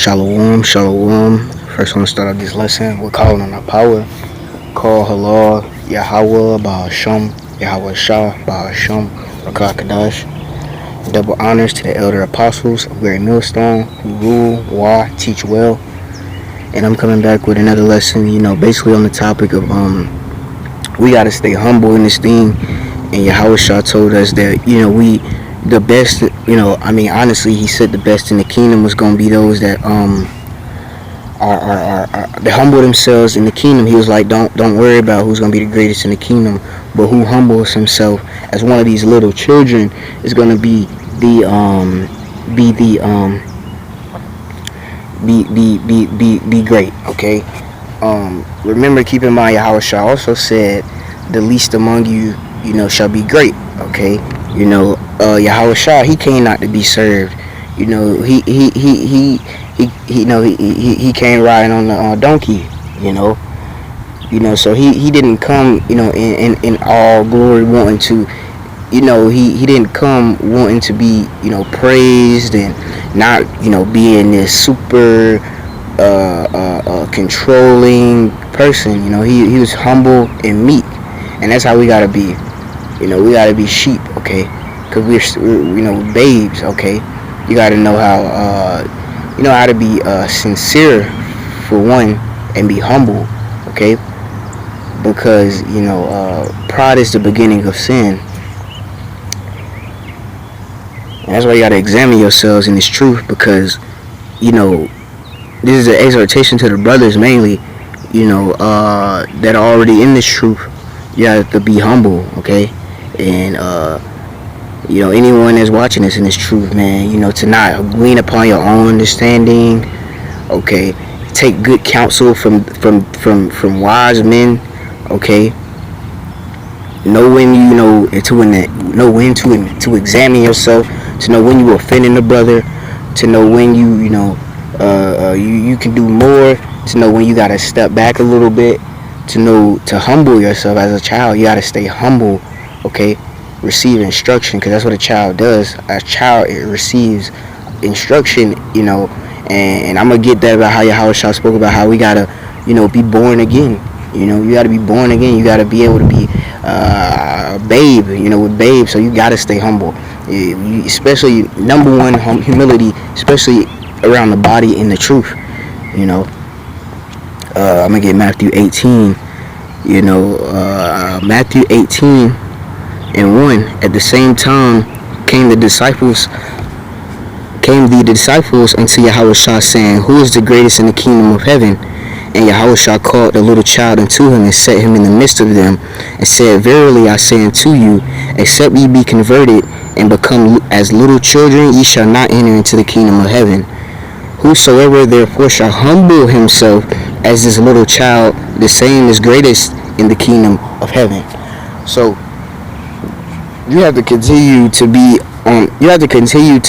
Shalom, shalom. First, I want to start off this lesson. We're calling on our power. Call halal, Yahweh, Bahasham, Yahweh Shah, Bahasham, Rakah Kadash. Double honors to the elder apostles of Great Millstone who rule, teach well. And I'm coming back with another lesson, basically on the topic of we gotta stay humble in this thing. And Yahweh Shah told us that, the best, honestly, he said the best in the kingdom was gonna be those that they humble themselves in the kingdom. He was like, don't worry about who's gonna be the greatest in the kingdom, but who humbles himself as one of these little children is gonna be great. Okay. Remember, keep in mind, Yahweh Shah also said, the least among you, shall be great. Okay. Yahweh Shah, he came not to be served. He came riding on the donkey. So he didn't come, in all glory, wanting to, he didn't come wanting to be, praised and not, being this super controlling person. He was humble and meek, and that's how we gotta be. We gotta be sheep, okay? Because we're babes, okay? You gotta know how to be sincere for one, and be humble, okay? Because pride is the beginning of sin, and that's why you gotta examine yourselves in this truth. Because this is an exhortation to the brothers mainly, that are already in this truth. You have to be humble, okay? And anyone that's watching this in this truth, man, to not lean upon your own understanding, okay? Take good counsel from wise men, okay? Know when to examine yourself, to know when you offending the brother, to know when you can do more, to know when you gotta step back a little bit, to know to humble yourself as a child. You gotta stay humble, okay? Receive instruction, because that's what a child does. A child, it receives instruction, and I'm gonna get that about how Yahweh Shah spoke about how we gotta, be born again. You gotta be born again. You gotta be able to be a babe, with babe. So you gotta stay humble, especially number one, humility, especially around the body and the truth. I'm gonna get Matthew 18. Matthew 18 and 1. At the same time came the disciples unto Yahweh Shah, saying, Who is the greatest in the kingdom of heaven? And Yahweh Shah called the little child unto him, and set him in the midst of them, and said, Verily I say unto you, except ye be converted, and become as little children, ye shall not enter into the kingdom of heaven. Whosoever therefore shall humble himself as this little child, the same is greatest in the kingdom of heaven. So you have to continue to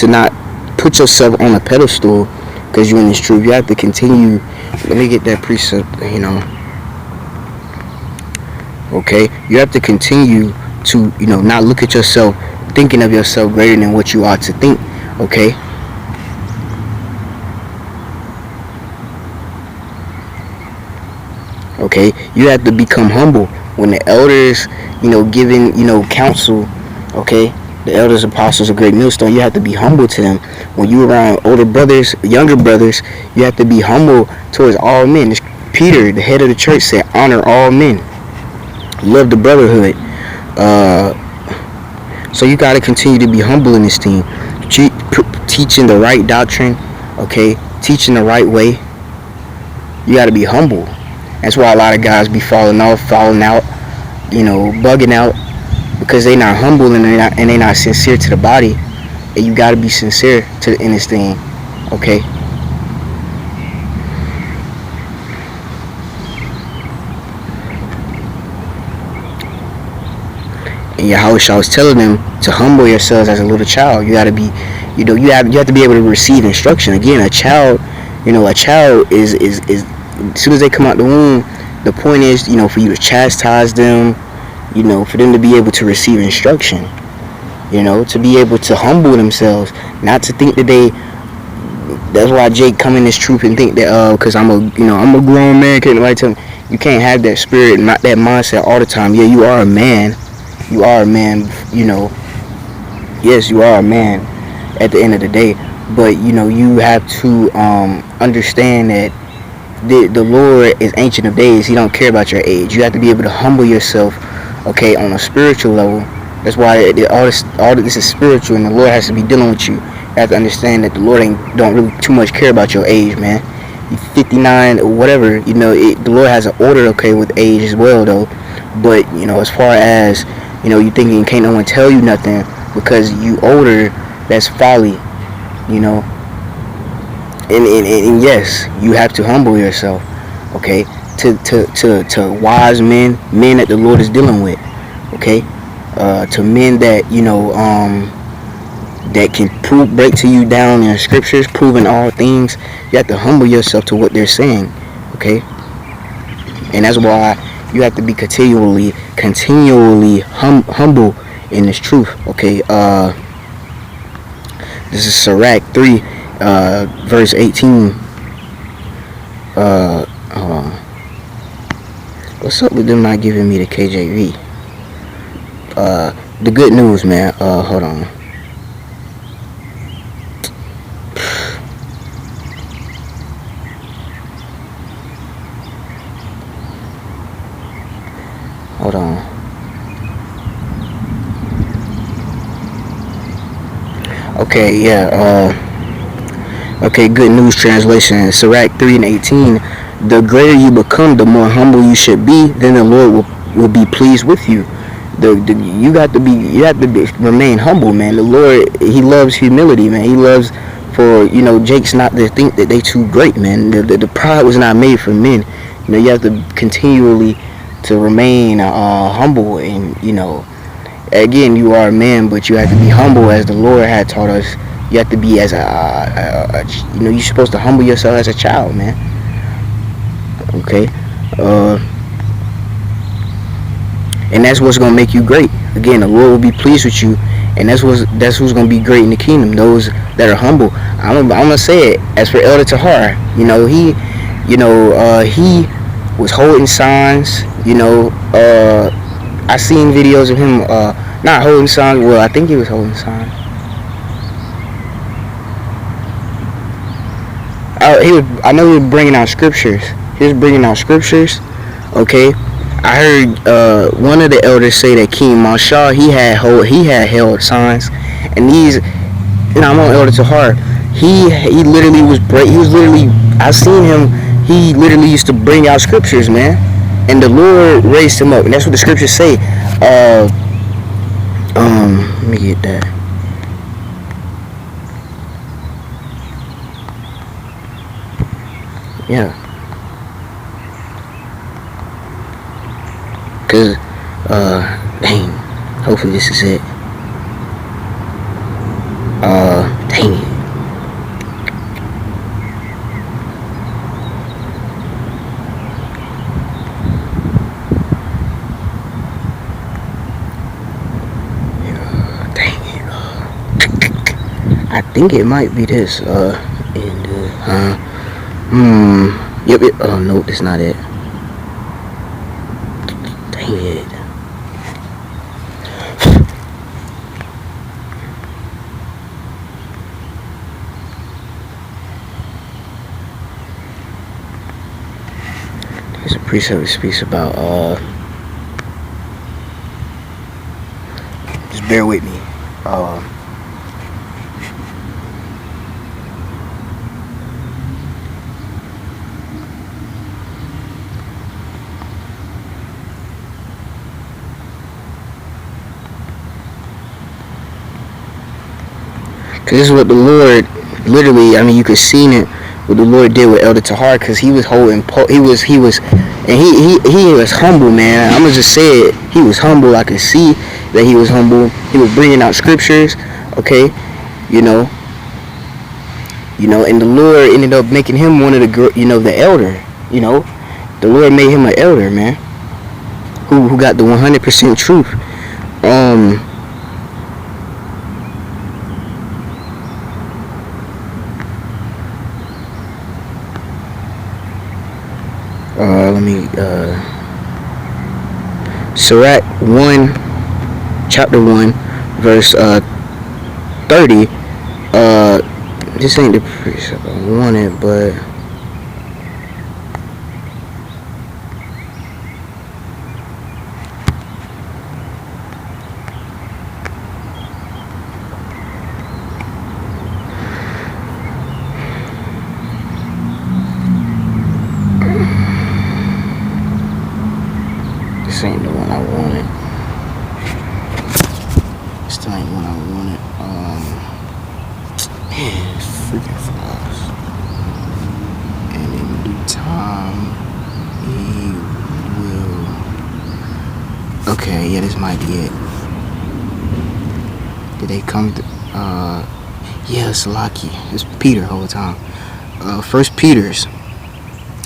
not put yourself on a pedestal because you're in this truth. You have to continue. Let me get that precept, okay? You have to continue to, not look at yourself, thinking of yourself greater than what you ought to think, okay? Okay, you have to become humble when the elders, giving, counsel, okay? The elders, apostles of Great Millstone, you have to be humble to them. When you're around older brothers, younger brothers, you have to be humble towards all men. Peter, the head of the church, said, honor all men. Love the brotherhood. So you got to continue to be humble in this thing. Teaching the right doctrine, okay? Teaching the right way. You got to be humble. That's why a lot of guys be falling out, bugging out, because they not humble and they not sincere to the body. And you gotta be sincere in this thing, okay? And Yahweh Shah was telling them to humble yourselves as a little child. You gotta be, you have to be able to receive instruction. Again, a child is as soon as they come out the womb, the point is, for you to chastise them, for them to be able to receive instruction, to be able to humble themselves, not to think that That's why Jake come in this truth and think that cause I'm a grown man, can't nobody tell me. You can't have that spirit, not that mindset all the time. Yeah, you are a man. You are a man. Yes, you are a man at the end of the day. But you have to understand that the Lord is ancient of days. He don't care about your age. You have to be able to humble yourself, okay, on a spiritual level. That's why all this is spiritual, and the Lord has to be dealing with you. You have to understand that the Lord don't really too much care about your age, man. You 59 or whatever, the Lord has an order, okay, with age as well, though. But as far as you thinking can't no one tell you nothing because you older, that's folly, And yes, you have to humble yourself, okay, to wise men that the Lord is dealing with, okay, to men that that can break to you down in scriptures, proving all things. You have to humble yourself to what they're saying, okay, and that's why you have to be continually humble in this truth, okay. This is Sirach 3, verse 18. Hold on. What's up with them not giving me the KJV? The good news, man. Hold on. Hold on. Okay, yeah. Okay, good news translation. Sirach 3 and 18. The greater you become, the more humble you should be. Then the Lord will be pleased with you. You have to remain humble, man. The Lord, He loves humility, man. He loves for Jake's not to think that they too great, man. The pride was not made for men. You have to continually to remain humble, and again, you are a man, but you have to be humble as the Lord had taught us. You have to be as you're supposed to humble yourself as a child, man. Okay, and that's what's gonna make you great. Again, the Lord will be pleased with you, and that's who's gonna be great in the kingdom. Those that are humble. I'm gonna say it. As for Elder Tahar, he was holding signs. I seen videos of him not holding signs. Well, I think he was holding signs. I know he was bringing out scriptures. Okay, I heard one of the elders say that King Marshall he had held signs, and these. I'm on Elder Tahar. He literally was I seen him. He literally used to bring out scriptures, man, and the Lord raised him up, and that's what the scriptures say. Let me get that. Yeah. Cause, dang. Hopefully this is it. Dang it. I think it might be this. Yep. Oh no, that's not it. Dang it. There's a precept that speaks about. Just bear with me. Cause this is what the Lord, literally, you could see it, what the Lord did with Elder Tahar, cause he was holding, he was humble, man. I'm gonna just say it, he was humble. I could see that he was humble. He was bringing out scriptures, okay, and the Lord ended up making him one of the elder, the Lord made him an elder, man, who got the 100% truth. Let me Sirach 1, chapter 1, verse 30. This ain't the precept I wanted, but this ain't the one I wanted. This ain't the one I wanted. Man, freaking flies. And in due time, he will. Okay, yeah, this might be it. Did they come to? Yeah, it's Lucky. It's Peter the whole time. First Peter's.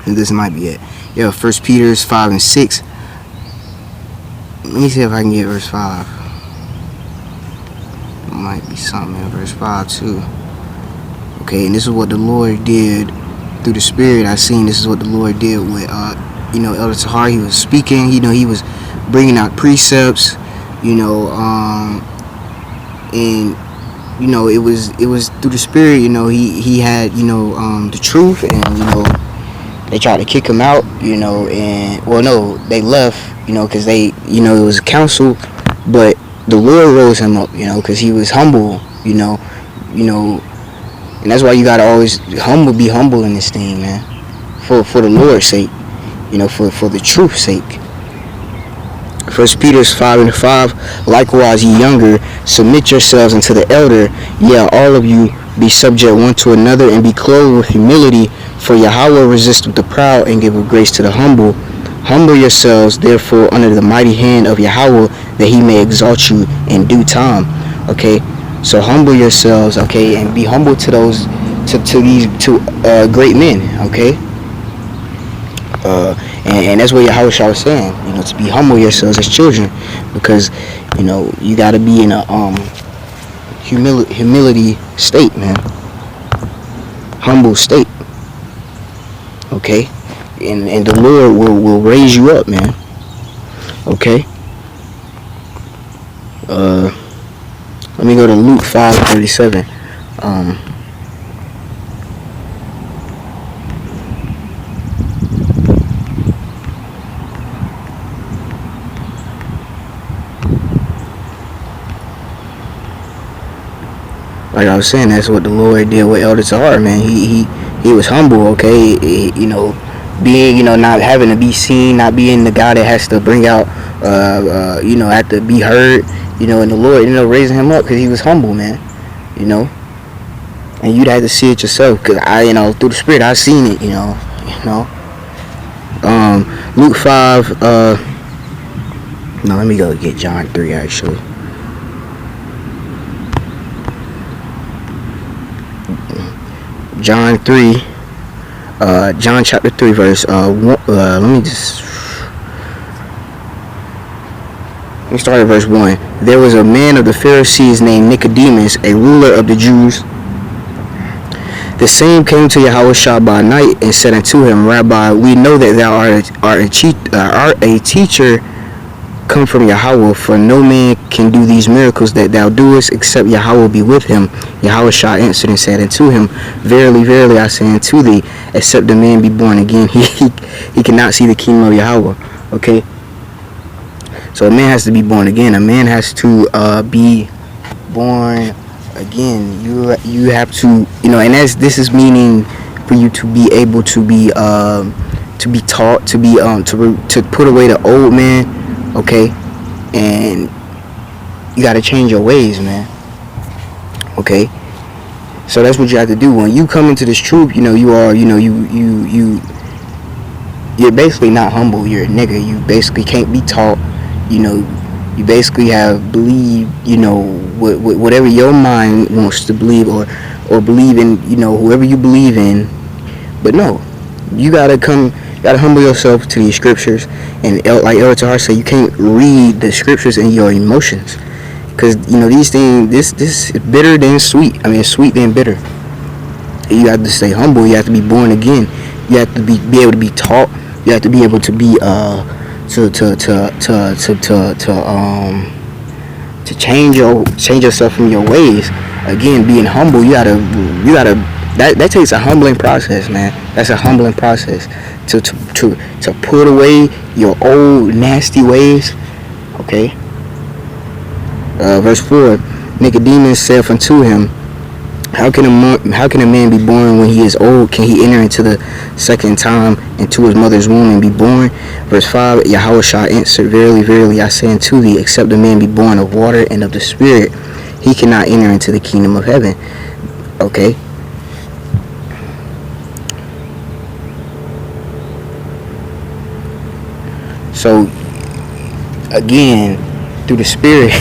And this might be it. Yeah, First Peter's 5 and 6. Let me see if I can get verse 5. Might be something in verse 5 too. Okay, and this is what the Lord did through the Spirit. I seen this is what the Lord did with Elder Tahar. He was speaking, he was bringing out precepts, and it was through the Spirit. He had the truth, and they tried to kick him out, and well, no, they left, because they, it was a council, but the Lord rose him up, because he was humble, and that's why you gotta always be humble in this thing, man, for the Lord's sake, for the truth's sake. First Peter 5 and 5. Likewise, ye younger, submit yourselves unto the elder. Yeah, all of you be subject one to another, and be clothed with humility. For Yahweh resisteth the proud, and giveth grace to the humble. Humble yourselves, therefore, under the mighty hand of Yahweh, that he may exalt you in due time. Okay, so humble yourselves, okay, and be humble to those, to these great men, okay. And that's what Yahweh Shah was saying, to be humble yourselves as children, because you got to be in a humility state, man, humble state, okay, and the Lord will raise you up, man, okay. Let me go to Luke 5:37. Like I was saying, that's what the Lord did with Elder Tahar, man. He was humble, okay. Being, not having to be seen, not being the guy that has to bring out, have to be heard, and the Lord, raising him up because he was humble, man, and you'd have to see it yourself, because I, through the Spirit, I seen it, Luke 5, no, let me go get John 3, actually. John chapter 3, verse 1, let me start at verse 1. There was a man of the Pharisees named Nicodemus, a ruler of the Jews. The same came to Yahweh Shah by night, and said unto him, Rabbi, we know that thou art a teacher come from Yahweh, for no man can do these miracles that thou doest, except Yahweh be with him. Yahweh Shah answered and said unto him, Verily, verily, I say unto thee, except a man be born again, he cannot see the kingdom of Yahweh. Okay, so a man has to be born again. A man has to be born again. You have to, and this is meaning for you to be able to be taught, to be to put away the old man. Okay, and you got to change your ways, man. Okay, so that's what you have to do when you come into this truth. You're basically not humble. You're a nigga. You basically can't be taught. You basically have believed. Whatever your mind wants to believe, or believe in. Whoever you believe in. But no, you gotta humble yourself to these scriptures, and like Elder Tahar said, you can't read the scriptures in your emotions, because these things, this is bitter than sweet. I mean, it's sweet than bitter. You have to stay humble. You have to be born again. You have to be able to be taught. You have to be able to be to change yourself from your ways. Again, being humble, you gotta that takes a humbling process, man. That's a humbling process to put away your old nasty ways. Okay. Verse 4, Nicodemus saith unto him, how can a man be born when he is old? Can he enter into the second time into his mother's womb and be born? Verse 5, Yahushua answered, verily, verily, I say unto thee, except a man be born of water and of the Spirit, he cannot enter into the kingdom of heaven. Okay. So, again, through the Spirit,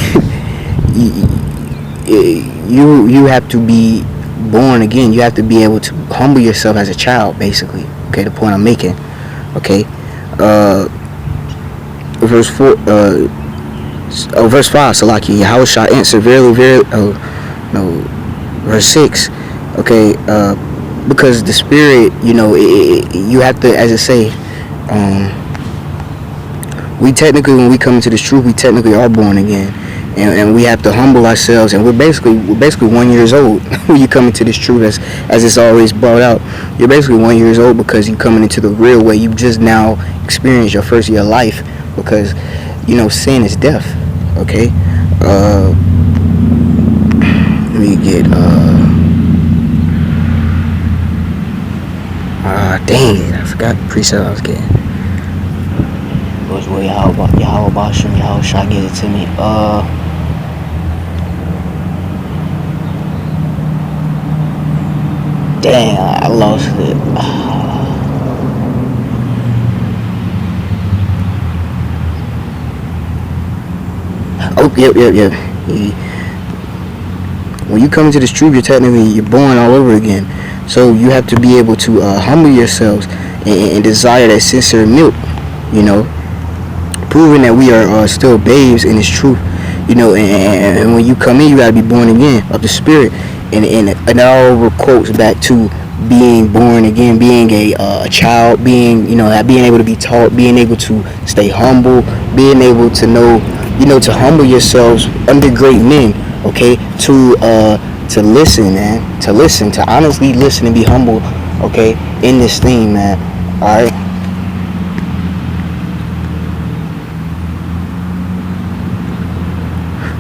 you have to be born again. You have to be able to humble yourself as a child, basically. Okay, the point I'm making. Okay, verse 4, verse 5. Salaki, Yahushua answered, verily, verily. Verse 6. Okay, because the Spirit, you have to, as I say, we technically, when we come into this truth, we technically are born again. And we have to humble ourselves, and we're basically 1 year old when you come into this truth, as it's always brought out. You're basically 1 year old because you're coming into the real way. You've just now experienced your first year of life, because sin is death. Okay. Let me get dang it, I forgot the precept I was getting. Which way Yahushua get it to me? Dang, I lost it. Oh, yep. When you come into this truth, you're born all over again. So you have to be able to humble yourselves and desire that sincere milk, proving that we are still babes in this truth, and when you come in, you gotta be born again of the Spirit. And it all quotes back to being born again, being a child, being able to be taught, being able to stay humble, being able to know, to humble yourselves under great men. Okay, to listen, man, to honestly listen and be humble. Okay, in this thing, man. All right.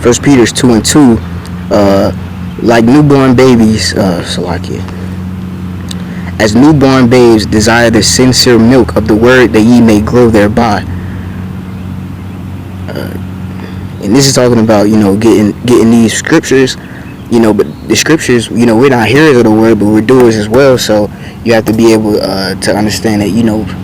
First Peter 2:2. Like newborn babies, Salakia, as newborn babes desire the sincere milk of the word, that ye may grow thereby. And this is talking about getting these scriptures, but the scriptures, we're not hearers of the word, but we're doers as well. So you have to be able to understand that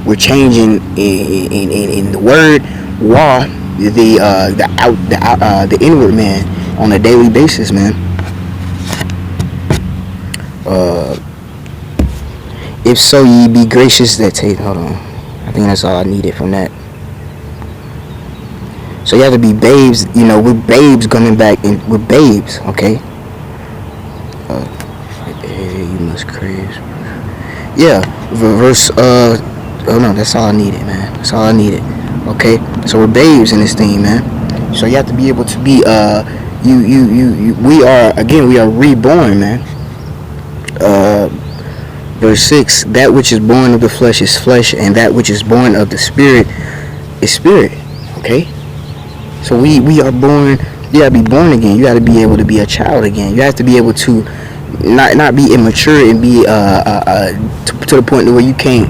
we're changing in the word while the inward man on a daily basis, man. If so, ye be gracious that take. Hold on, I think that's all I needed from that. So you have to be babes. We're babes coming back, and we're babes. Okay. You must crave. Yeah, verse. Oh no, that's all I needed, man. That's all I needed. Okay. So we're babes in this thing, man. So you have to be able to be. We are reborn, man. Verse 6, that which is born of the flesh is flesh, and that which is born of the Spirit is spirit. Okay, so we are born. You gotta be born again. You gotta be able to be a child again. You have to be able to not be immature and be to the point where you can't.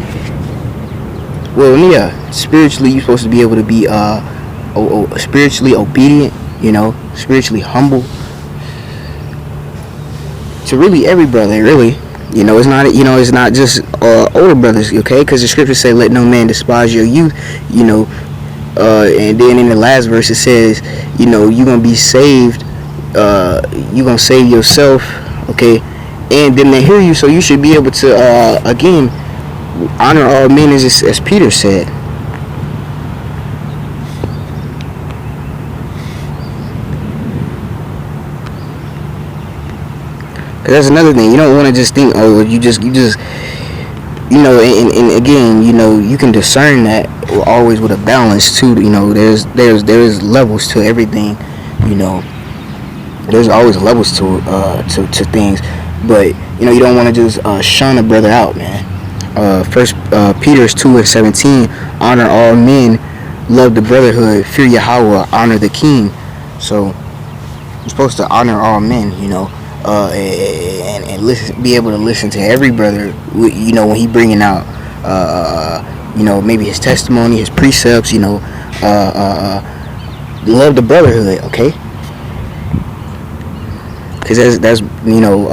Well, yeah, spiritually you're supposed to be able to be spiritually obedient. Spiritually humble to really every brother, really. It's not just older brothers, okay? Because the scriptures say, let no man despise your youth, and then in the last verse it says, you're going to be saved, you're going to save yourself, okay? And then they hear you, so you should be able to, again, honor all men as Peter said. That's another thing. You don't want to just think, you just you know, and again, you know, you can discern that always with a balance too. You know, there's levels to everything. You know, there's always levels to things, but you know, you don't want to just shun a brother out, man. First Peter's 2:17, honor all men, love the brotherhood, fear Yahweh, honor the king. So you're supposed to honor all men, you know, and listen, be able to listen to every brother, you know, when he bringing out, you know, maybe his testimony, his precepts, you know, love the brotherhood, okay? Because that's you know,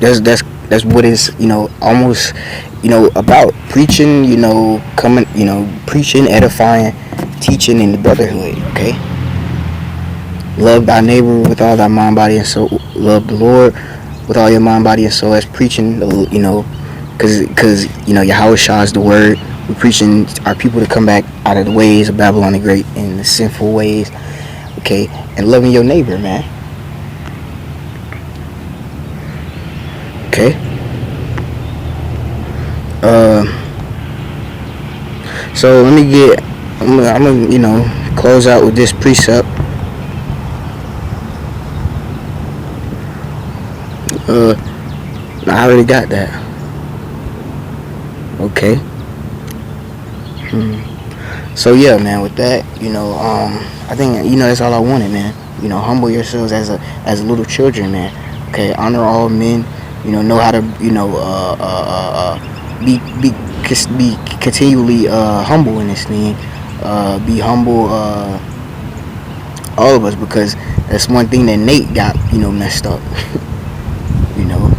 that's what is, you know, almost, you know, about preaching, you know, coming, you know, preaching, edifying, teaching in the brotherhood, okay? Love thy neighbor with all thy mind, body, and soul. Love the Lord with all your mind, body, and soul. That's preaching, you know, because you know, Yahweh Shah is the word. We're preaching our people to come back out of the ways of Babylon the Great and the sinful ways, okay? And loving your neighbor, man. Okay. So let me get. I'm gonna, you know, close out with this precept. I already got that. Okay. So yeah, man. With that, you know, I think, you know, that's all I wanted, man. You know, humble yourselves as little children, man. Okay, honor all men. You know how to, you know, be continually humble in this thing. Be humble, all of us, because that's one thing that Nate got, you know, messed up. you know,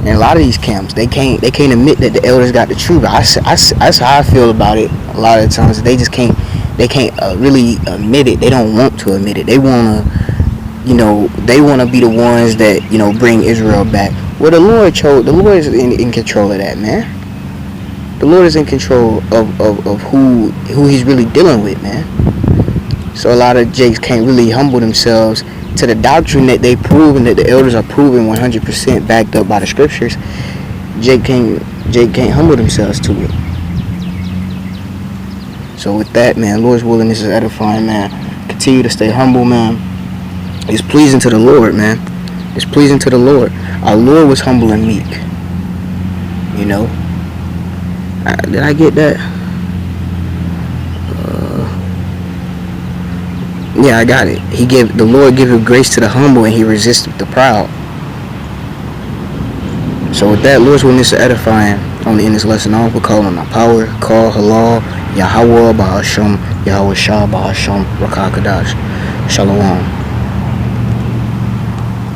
and a lot of these camps, they can't admit that the elders got the truth. That's how I feel about it. A lot of the times they just can't really admit it. They don't want to admit it. They wanna, you know, they wanna be the ones that, you know, bring Israel back. Well, the Lord is in control of that, man. The Lord is in control of who He's really dealing with, man. So a lot of Jakes can't really humble themselves to the doctrine that they prove and that the elders are proving 100% backed up by the scriptures. Jake can't humble themselves to it. So with that, man, Lord's willing, this is edifying, man. Continue to stay humble, man. It's pleasing to the Lord, man. It's pleasing to the Lord. Our Lord was humble and meek. You know. Did I get that? Yeah, I got it. The Lord giveth grace to the humble, and He resisteth the proud. So with that, Lord's willing, this is edifying. On the end of this lesson, we're calling on our power, call halal, Yahweh Bahasham, Yahweh Shah Bahasham, Rakakadash. Shalom.